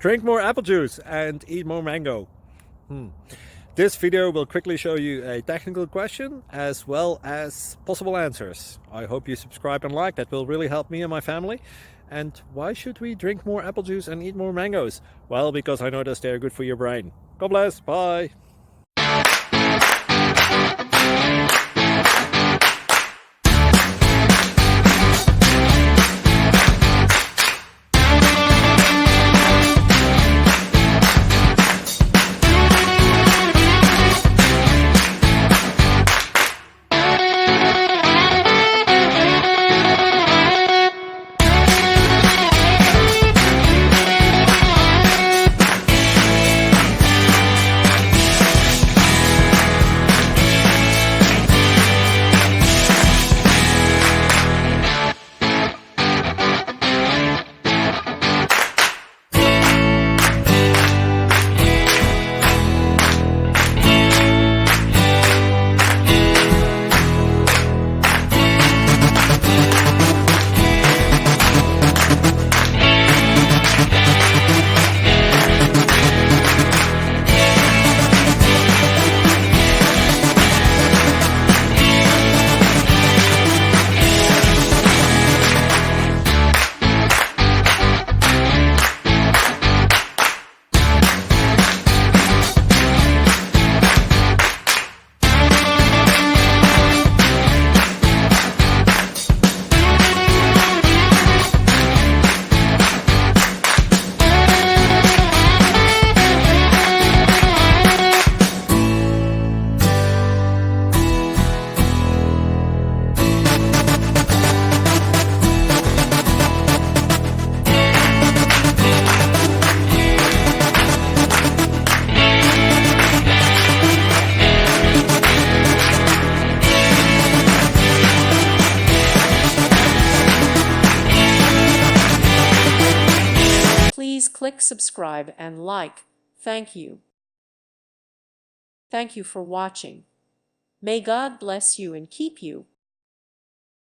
Drink more apple juice and eat more mango. This video will quickly show you a technical question as well as possible answers. I hope you subscribe and like, that will really help me and my family. And why should we drink more apple juice and eat more mangoes? Well, because I noticed they're good for your brain. God bless, bye! Please click subscribe and like. Thank you. Thank you for watching. May God bless you and keep you.